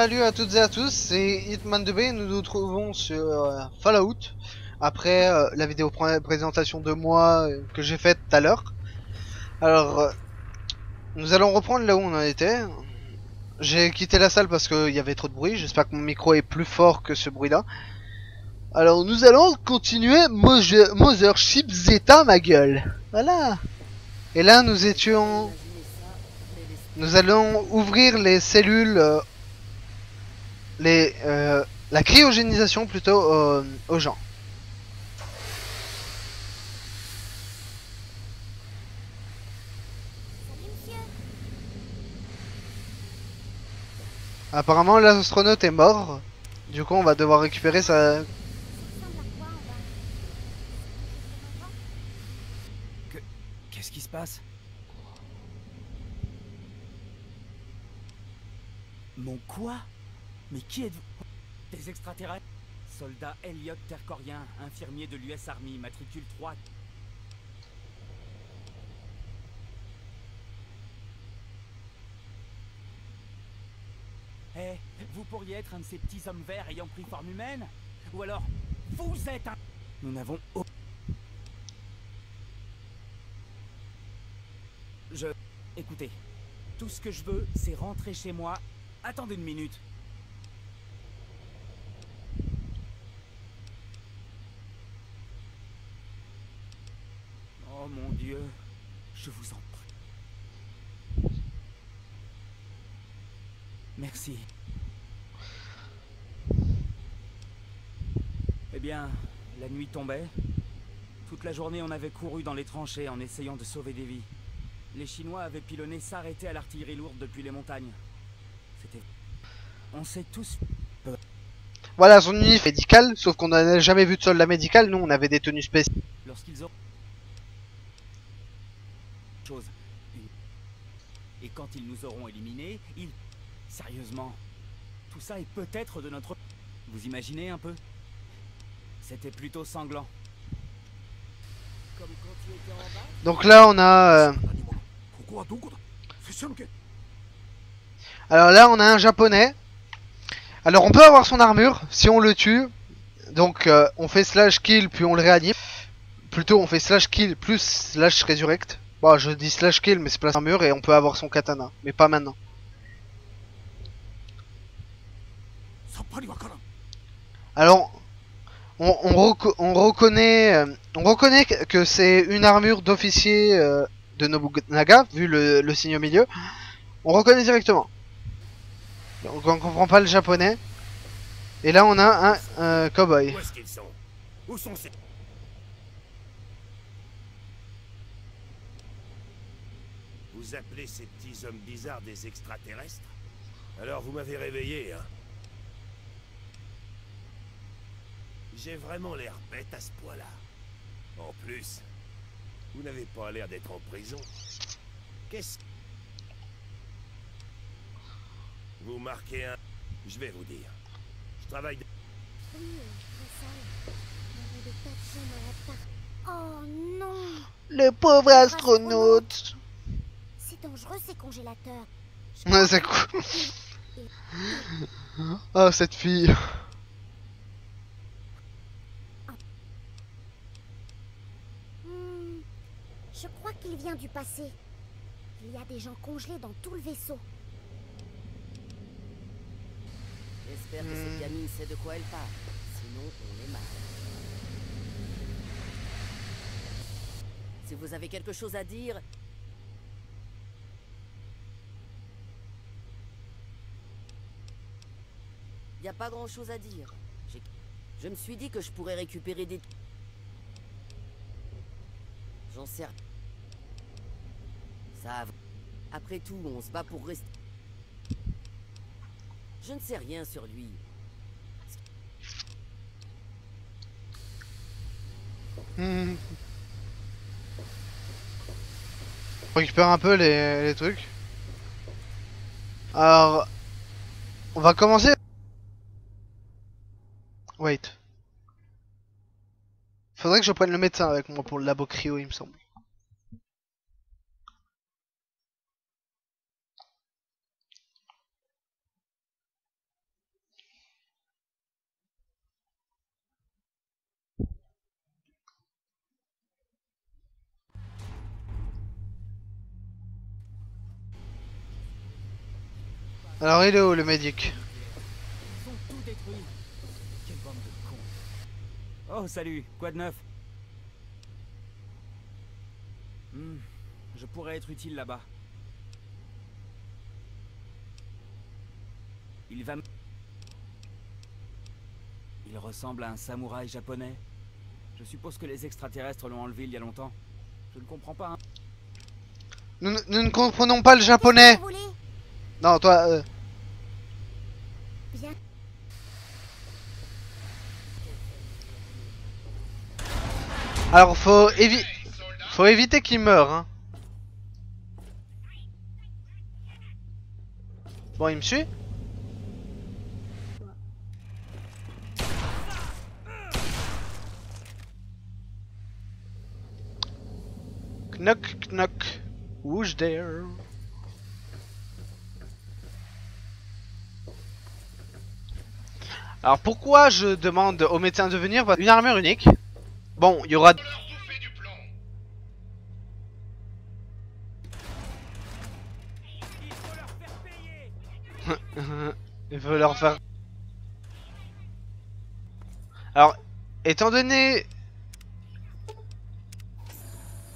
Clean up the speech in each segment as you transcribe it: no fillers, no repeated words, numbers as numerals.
Salut à toutes et à tous, c'est Hitman2B et nous nous trouvons sur Fallout après la vidéo présentation de moi que j'ai faite tout à l'heure. Alors, nous allons reprendre là où on en était. J'ai quitté la salle parce qu'il y avait trop de bruit, j'espère que mon micro est plus fort que ce bruit-là. Alors, nous allons continuer Mothership Zeta, ma gueule. Voilà. Et là, nous étions... Nous allons ouvrir les cellules... la cryogénisation plutôt aux gens. Apparemment l'astronaute est mort. Du coup on va devoir récupérer sa... Qu'est-ce qui se passe? Mon quoi? Mais qui êtes-vous? Des extraterrestres? Soldat Elliot Tercorien, infirmier de l'US Army, matricule 3. Eh, vous pourriez être un de ces petits hommes verts ayant pris forme humaine? Ou alors, vous êtes un... Nous n'avons... Écoutez, tout ce que je veux, c'est rentrer chez moi. Attendez une minute. Oh mon Dieu, je vous en prie. Merci. Eh bien, la nuit tombait. Toute la journée, on avait couru dans les tranchées en essayant de sauver des vies. Les Chinois avaient pilonné s'arrêter à l'artillerie lourde depuis les montagnes. C'était... On sait tous... Voilà son unif médical, sauf qu'on n'a jamais vu de soldat médical, nous on avait des tenues spéciales. Lorsqu'ils ont... Chose. Et quand ils nous auront éliminés, ils... Sérieusement, tout ça est peut-être de notre... Vous imaginez un peu? C'était plutôt sanglant. Comme quand tu étais en bas. Donc là on a... Alors là on a un japonais. Alors on peut avoir son armure si on le tue. Donc on fait slash kill puis on le réanime. Plutôt on fait slash kill plus slash resurrect. Bon je dis slash kill mais c'est pas son armure et on peut avoir son katana. Mais pas maintenant. Alors on reconnaît que c'est une armure d'officier de Nobunaga, vu le signe au milieu. On reconnaît directement. Donc on comprend pas le japonais. Et là on a un cowboy. Où est-ce qu'ils sont? Où sont ces... Vous appelez ces petits hommes bizarres des extraterrestres? Alors vous m'avez réveillé, hein? J'ai vraiment l'air bête à ce point-là. En plus, vous n'avez pas l'air d'être en prison. Qu'est-ce... Vous marquez un... Je vais vous dire. Je travaille... Oui, très sale. Il y avait des tas de gens dans la part. Oh non! Le pauvre astronaute. C'est dangereux ces congélateurs. Ouais, c'est cool. Oh cette fille. Je crois qu'il vient du passé. Il y a des gens congelés dans tout le vaisseau. J'espère que cette gamine sait de quoi elle parle. Sinon, on est mal. Si vous avez quelque chose à dire... Il n'y a pas grand-chose à dire. Je me suis dit que je pourrais récupérer des... J'en sais rien. Ça... Après tout, on se bat pour rester... Je ne sais rien sur lui. On récupère un peu les trucs. Alors, on va commencer. Wait. Faudrait que je prenne le médecin avec moi pour le labo cryo, il me semble. Alors il est où le médic? Ils ont tout détruit. Quelle bande de cons. Oh, salut, quoi de neuf? Je pourrais être utile là-bas. Il ressemble à un samouraï japonais. Je suppose que les extraterrestres l'ont enlevé il y a longtemps. Je ne comprends pas, hein. Nous ne comprenons pas le japonais. Vous voulez? Non, toi... Bien. Alors faut éviter qu'il meure, hein. Bon, il me suit? Knock knock. Who's there? Alors pourquoi je demande au médecin de venir? Une armure unique. Bon, il y aura... Il veut leur faire... Alors, étant donné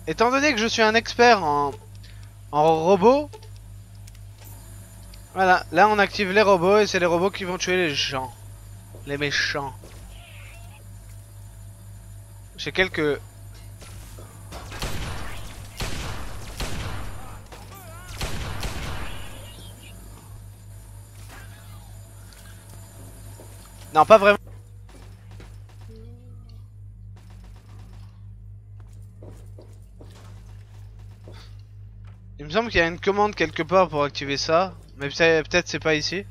que je suis un expert en robots, voilà, là on active les robots et c'est les robots qui vont tuer les gens, les méchants. J'ai quelques... Non, pas vraiment. Il me semble qu'il y a une commande quelque part pour activer ça, mais peut-être c'est pas ici.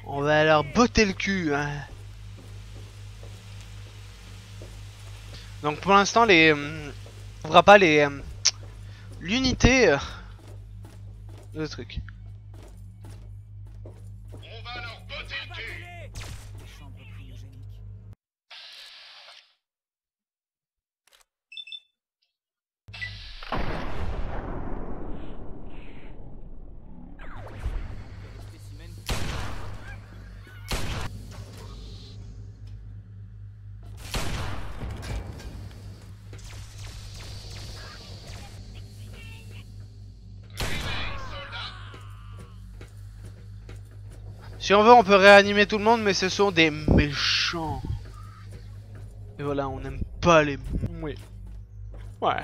On va leur botter le cul, hein. Donc pour l'instant les... on verra pas les... l'unité... de truc. On va leur botter le cul. Chambre cryogénique. Si on veut, on peut réanimer tout le monde, mais ce sont des méchants. Et voilà, on n'aime pas les... Oui. Ouais.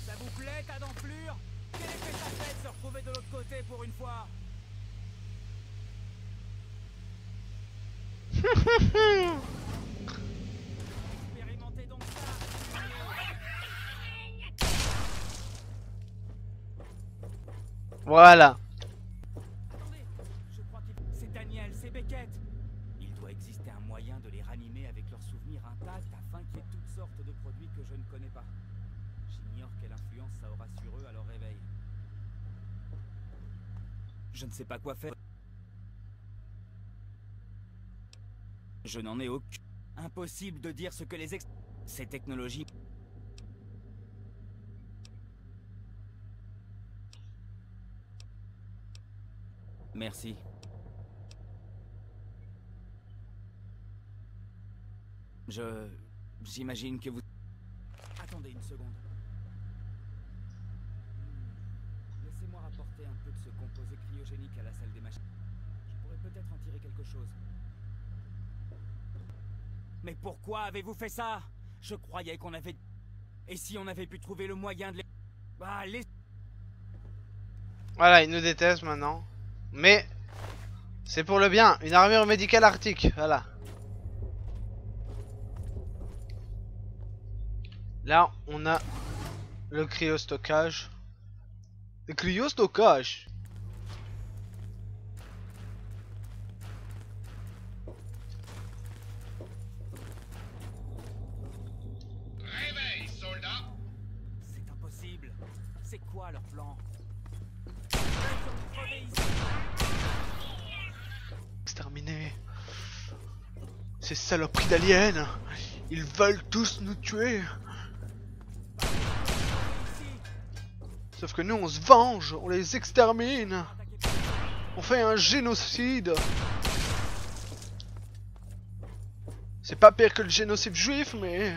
Ça vous plaît, ta denflure? Quel effet ça fait de se retrouver de l'autre côté pour une fois? Expérimentez donc ça. Voilà. Attendez, je crois que c'est Daniel, c'est Beckett. Il doit exister un moyen de les ranimer avec leurs souvenirs intacts afin qu'il y ait toutes sortes de produits que je ne connais pas. J'ignore quelle influence ça aura sur eux à leur réveil. Je ne sais pas quoi faire. Je n'en ai aucune. Impossible de dire ce que ces technologies... Merci. J'imagine que vous... Attendez une seconde. Laissez-moi rapporter un peu de ce composé cryogénique à la salle des machines. Je pourrais peut-être en tirer quelque chose. Mais pourquoi avez-vous fait ça? Je croyais qu'on avait... Et si on avait pu trouver le moyen de les... Bah, les... Voilà, ils nous détestent maintenant. Mais... c'est pour le bien. Une armure médicale arctique. Voilà. Là, on a le cryostockage. Le cryostockage. Réveille, soldat. C'est impossible. C'est quoi leur plan? Exterminé. Ces saloperies d'aliens. Ils veulent tous nous tuer. Sauf que nous on se venge, on les extermine. On fait un génocide. C'est pas pire que le génocide juif, mais...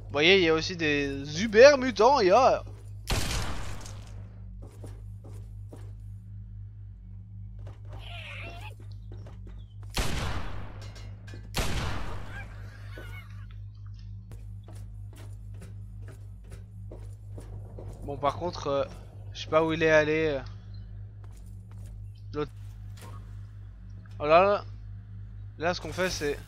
Vous voyez, il y a aussi des Uber mutants, il y a... Bon, par contre, je sais pas où il est allé. L'autre. Oh là, ce qu'on fait, c'est...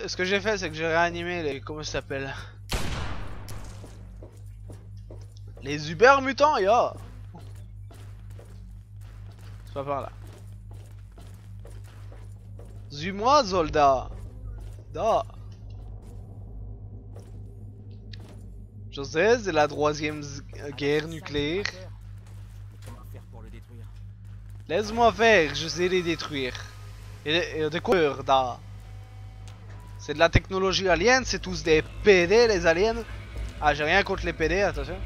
Ce que j'ai fait, c'est que j'ai réanimé les... Comment ça s'appelle? Les Uber mutants, yo! C'est pas par là. Suis-moi, soldat! Da! Je sais, c'est la troisième guerre nucléaire. Comment faire pour le détruire? Laisse-moi faire, je sais les détruire. Et de quoi, da? C'est de la technologie alien, c'est tous des PD les aliens. Ah, j'ai rien contre les PD, attention.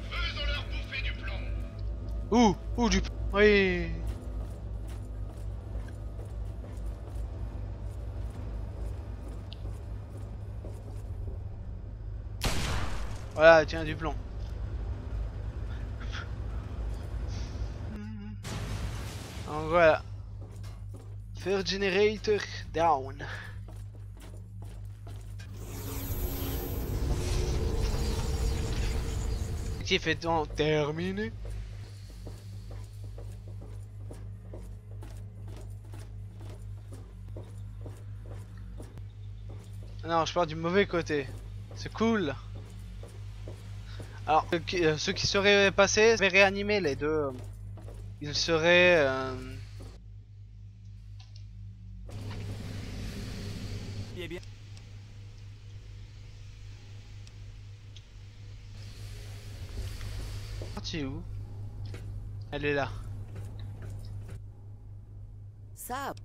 Faisons-leur bouffer du plomb. Ouh, du... Oui. Voilà, tiens, du plomb. Donc voilà. First generator down. Objectif étant terminé. Non, je pars du mauvais côté. C'est cool. Alors, ceux qui seraient passés, je vais réanimer les deux. Ils seraient... Eh bien. Partie où? Elle est là. Ça.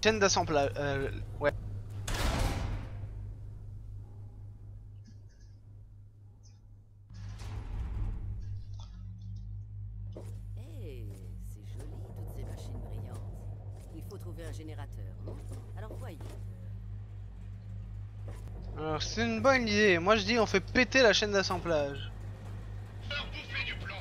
Chaîne d'assemblage. Ouais. Eh, c'est joli toutes ces machines brillantes. Il faut trouver un générateur, non? Alors voyons. Alors c'est une bonne idée. Moi je dis on fait péter la chaîne d'assemblage. Leur bouffer du plomb.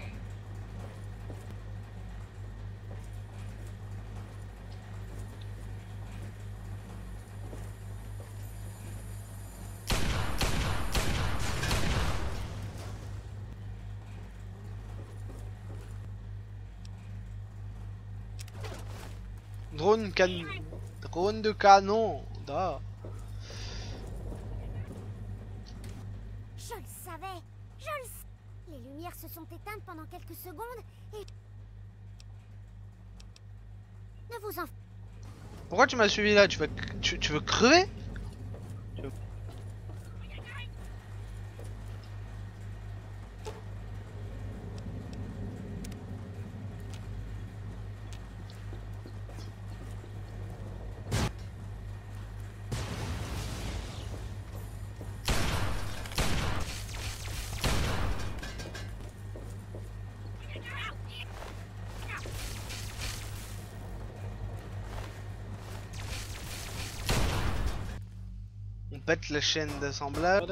Drone de canon. Da. Je le savais. Les lumières se sont éteintes pendant quelques secondes et... Ne vous en... Pourquoi tu m'as suivi là? Tu veux crever? On pète la chaîne d'assemblage.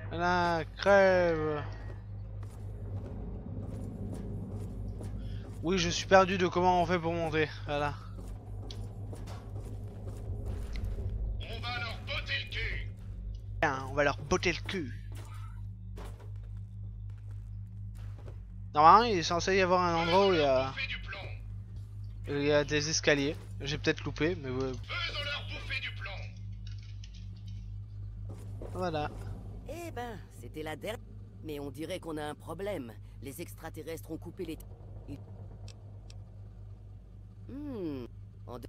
Voilà, crève. Oui, je suis perdu de comment on fait pour monter. Voilà. On va leur botter le cul. Tiens, on va leur botter le cul. Normalement, il est censé y avoir un endroit où Bouffer du plomb. il y a des escaliers. J'ai peut-être loupé, mais ouais. Faisons-leur bouffer du plomb. Voilà. Eh ben, c'était la dernière. Mais on dirait qu'on a un problème. Les extraterrestres ont coupé les... Ils- En deux...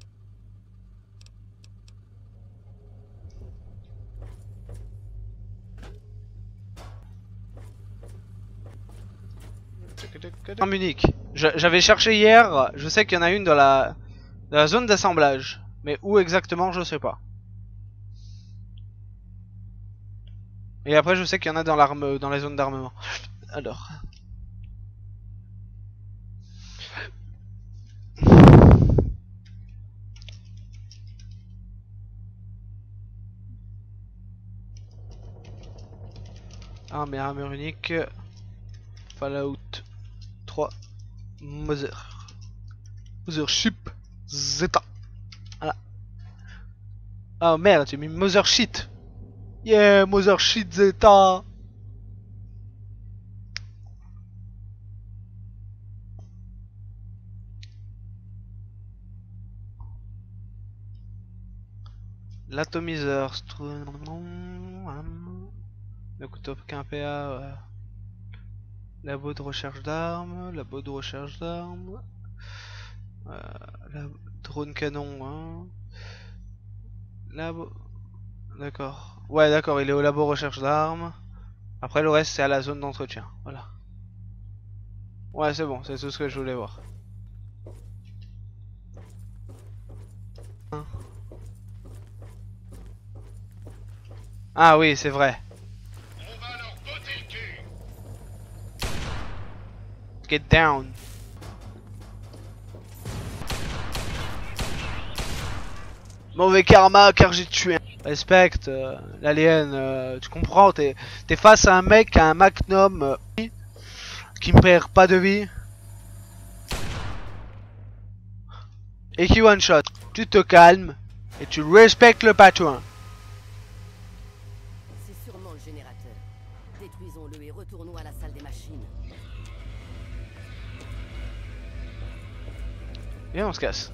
En Munich. J'avais cherché hier, je sais qu'il y en a une dans la zone d'assemblage. Mais où exactement, je sais pas. Et après, je sais qu'il y en a dans la zone d'armement. Alors. Arme unique. Fallout 3. Mothership Zeta. Voilà. Oh merde, j'ai mis Mothership. Yeah, Mothership Zeta. L'atomiseur. Le couteau qu'un PA. Ouais. Labo de recherche d'armes. Labo de recherche d'armes. Drone canon. Hein. Labo. D'accord. Ouais, d'accord, il est au labo recherche d'armes. Après, le reste, c'est à la zone d'entretien. Voilà. Ouais, c'est bon, c'est tout ce que je voulais voir. Ah oui, c'est vrai. On va leur botter le cul. Get down. Mauvais karma car j'ai tué. Respecte l'alien, tu comprends, t'es face à un mec qui a un magnum qui ne perd pas de vie et qui one shot. Tu te calmes et tu respectes le patron. C'est sûrement le générateur. Détruisons-le et retournons à la salle des machines. Et on se casse.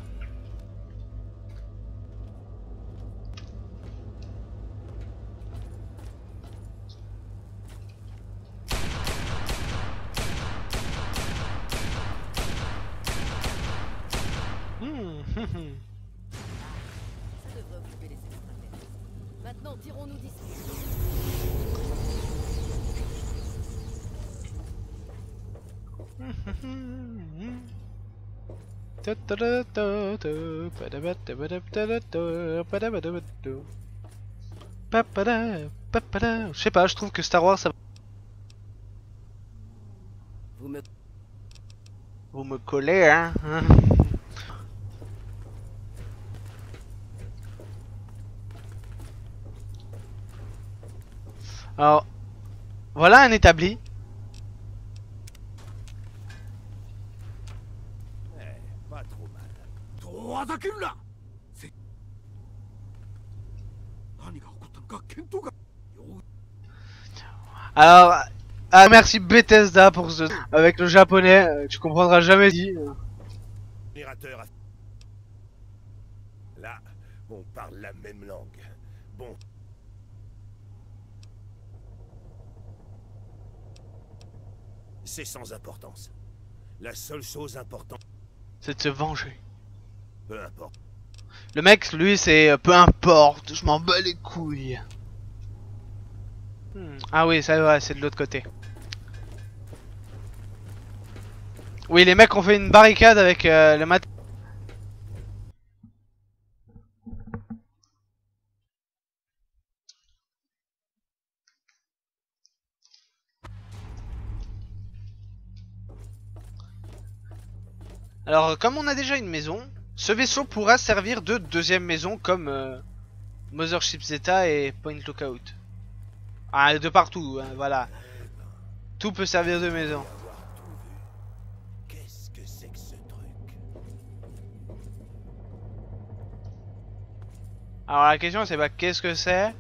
Ça devrait occuper les extraterrestres. Maintenant, tirons-nous d'ici. Je sais pas, je trouve que Star Wars ça... Vous me collez, hein. Alors, voilà un établi. Pas trop mal. Alors, merci Bethesda pour ce... Avec le japonais, tu comprendras jamais dit. Générateur a... Là, on parle la même langue. Bon. C'est sans importance. La seule chose importante... C'est de se venger. Peu importe. Le mec, lui, c'est peu importe, je m'en bats les couilles. Ah oui, ça ouais, c'est de l'autre côté. Oui, les mecs ont fait une barricade avec le mat... Alors, comme on a déjà une maison, ce vaisseau pourra servir de deuxième maison comme Mothership Zeta et Point Lookout. Ah, de partout, hein, voilà. Tout peut servir de maison. Avoir tout vu. Qu'est-ce que c'est que ce truc? Alors la question c'est pas qu'est-ce que c'est,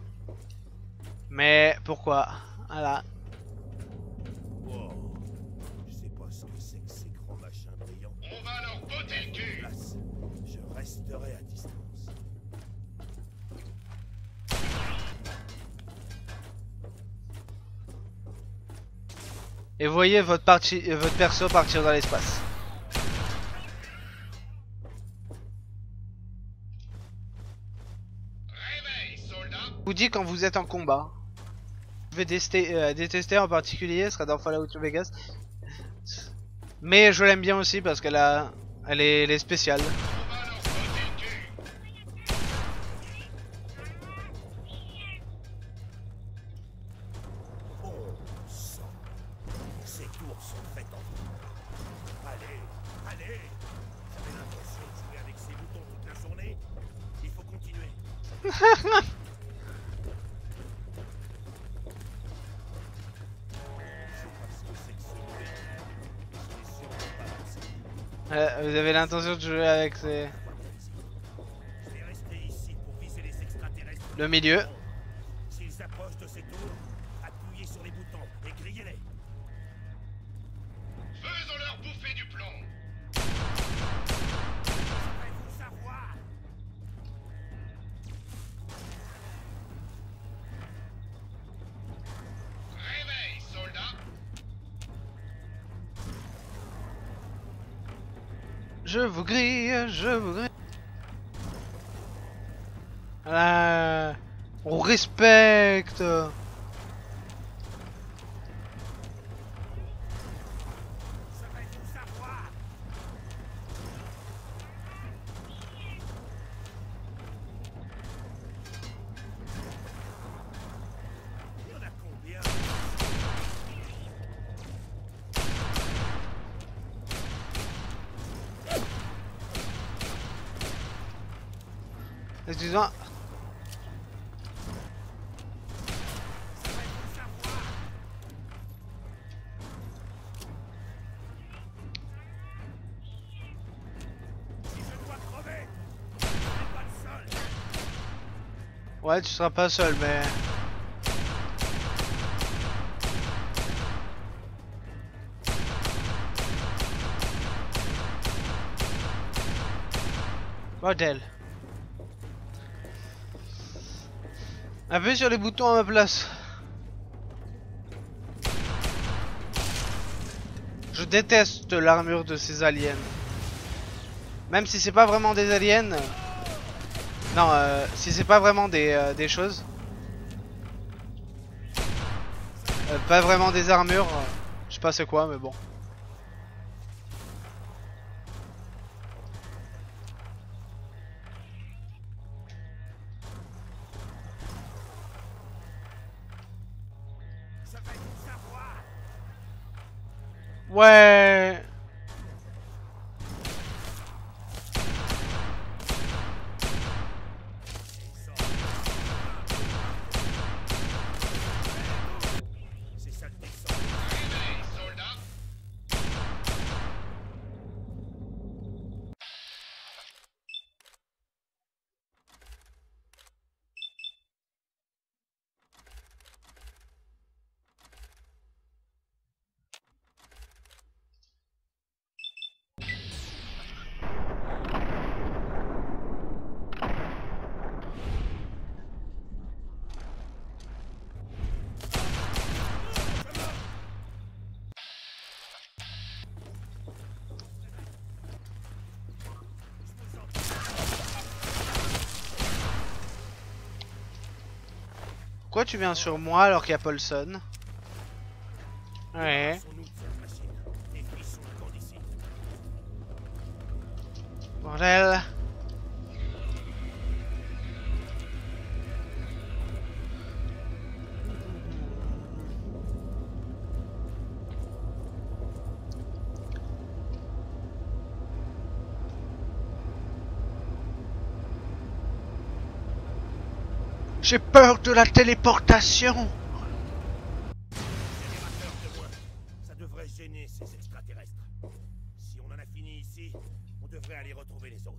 mais pourquoi. Voilà. Wow. Je sais pas ce que c'est que ces grands machins brillants. On va leur botter le cul. Place. Je resterai à distance. Et vous voyez votre perso partir dans l'espace. Je vous dis quand vous êtes en combat. Je vais détester en particulier, ce sera dans Fallout New Vegas. Mais je l'aime bien aussi parce elle est spéciale. Bon sang. Ces tours sont faites en feu. Allez, allez. J'avais l'intention de jouer avec ces boutons toute la journée. Il faut continuer. Vous avez l'intention de jouer avec ces... Je vais rester ici pour viser les extraterrestres. le milieu. S'ils approchent de ces tours, appuyez sur les boutons et grillez-les. Faisons-leur bouffer du plomb. Saurez-vous savoir? Réveille, soldat. Je vous grille, je vous grille. Voilà. On respecte. Saurez-vous savoir? Il y en a combien? Excuse-moi. Saurez-vous savoir? Si je dois crever, je ne serai pas le seul. Ouais, tu seras pas seul, mais... Bordel. Appuie sur les boutons à ma place. Je déteste l'armure de ces aliens. Même si c'est pas vraiment des aliens. Non, si c'est pas vraiment des choses. Pas vraiment des armures. Je sais pas c'est quoi, mais bon. Saurez-vous savoir? Ouais. C'est ça le descend. Réveille, soldat. Pourquoi tu viens sur moi alors qu'il y a Paulson? Ouais. Débarrassons-nous de cette machine. Défrisons le camp d'ici. Bordel. J'ai peur de la téléportation. Générateur de moins. Ça devrait gêner ces extraterrestres. Si on en a fini ici, on devrait aller retrouver les autres.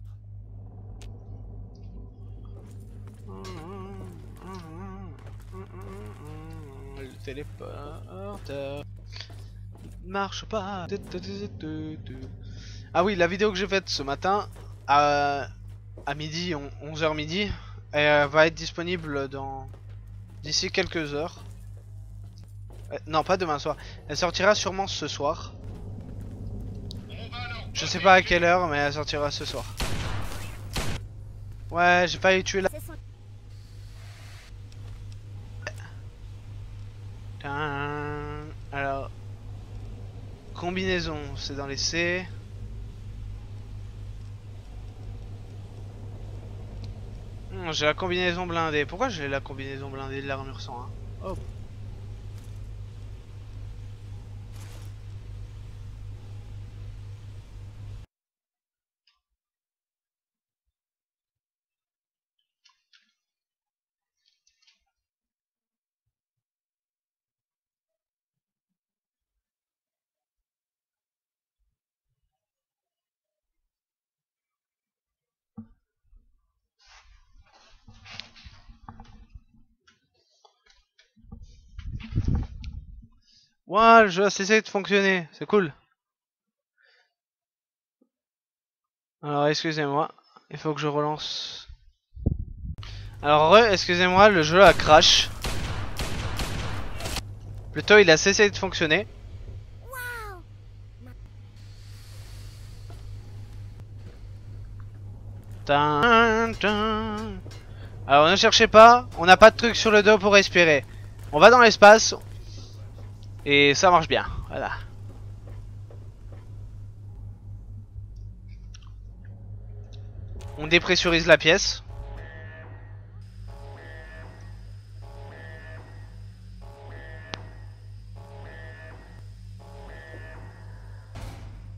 Le téléporteur marche pas. Ah oui, la vidéo que j'ai faite ce matin, à midi, 11h midi, et elle va être disponible d'ici quelques heures. Non, pas demain soir. Elle sortira sûrement ce soir. On va alors Je sais pas à quelle heure, mais elle sortira ce soir. Ouais, j'ai failli tuer la... C'est son... Alors... Combinaison, c'est dans les C. J'ai la combinaison blindée. Pourquoi j'ai la combinaison blindée de l'armure 101? Oh. Ouais, le jeu a cessé de fonctionner, c'est cool. Alors excusez-moi, il faut que je relance. Alors excusez-moi, le jeu a crash. Plutôt il a cessé de fonctionner. Waouh! Tin, tin. Alors ne cherchez pas, on n'a pas de truc sur le dos pour respirer. On va dans l'espace. Et ça marche bien, voilà. On dépressurise la pièce.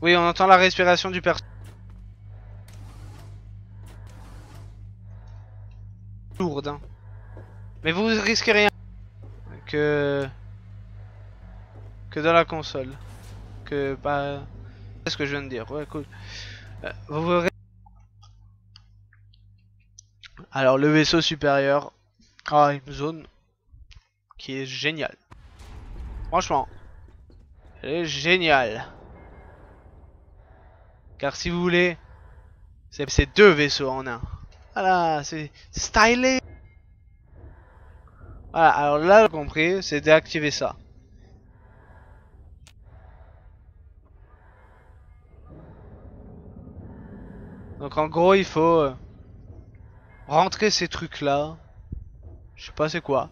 Oui, on entend la respiration du personnage. Lourde, hein. Mais vous risquez rien que dans la console. Que pas... C'est ce que je viens de dire, ouais, cool. Vous verrez... Alors le vaisseau supérieur a une zone qui est géniale. Franchement, elle est géniale. Car si vous voulez, c'est deux vaisseaux en un. Voilà, c'est stylé. Voilà, alors là, j'ai compris, c'est d'activer ça. Donc en gros, il faut rentrer ces trucs là. Je sais pas c'est quoi.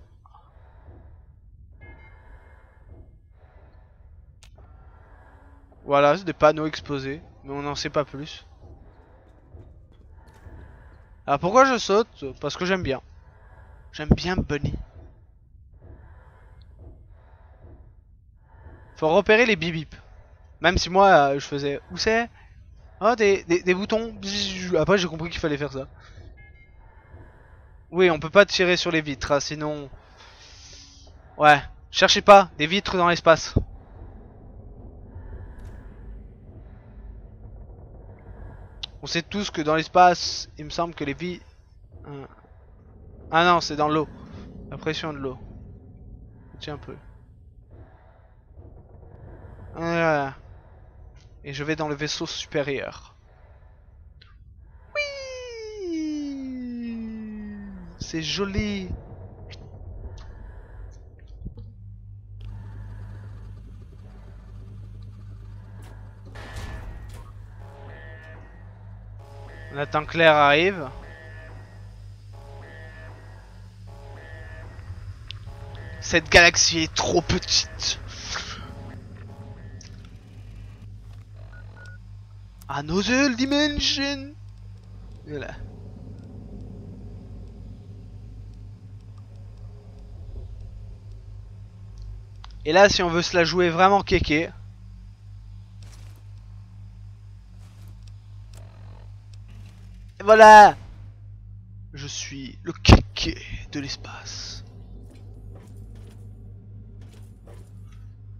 Voilà, c'est des panneaux exposés, mais on n'en sait pas plus. Alors pourquoi je saute? Parce que j'aime bien. J'aime bien Bunny. Faut repérer les bip-bip. Même si moi, je faisais... Où c'est? Oh, des boutons. Après, j'ai compris qu'il fallait faire ça. Oui, on peut pas tirer sur les vitres, hein, sinon... Ouais, cherchez pas, des vitres dans l'espace. On sait tous que dans l'espace, il me semble que les vies... Ah non, c'est dans l'eau. La pression de l'eau. Tiens un peu. Voilà. Et je vais dans le vaisseau supérieur. Oui, c'est joli. On attend que Claire arrive. Cette galaxie est trop petite. Another dimension. Voilà. Et là, si on veut se la jouer vraiment kéké. Et voilà. Je suis le kéké de l'espace.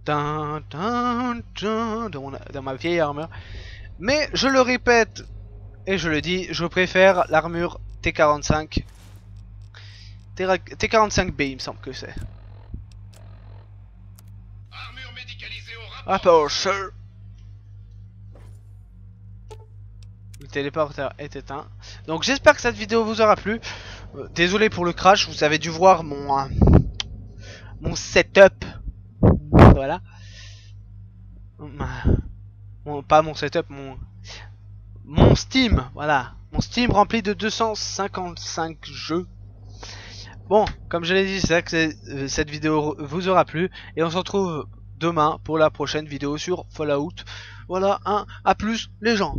Dans ma vieille armure. Mais je le répète et je le dis, je préfère l'armure T45. T45B, il me semble que c'est. Armure médicalisée au rapport. Rapport, sir. Le téléporteur est éteint. Donc j'espère que cette vidéo vous aura plu. Désolé pour le crash, vous avez dû voir mon setup. Voilà. Pas mon setup, mon Steam. Voilà. Mon Steam rempli de 255 jeux. Bon, comme je l'ai dit, c'est ça que cette vidéo vous aura plu. Et on se retrouve demain pour la prochaine vidéo sur Fallout. Voilà, à plus les gens.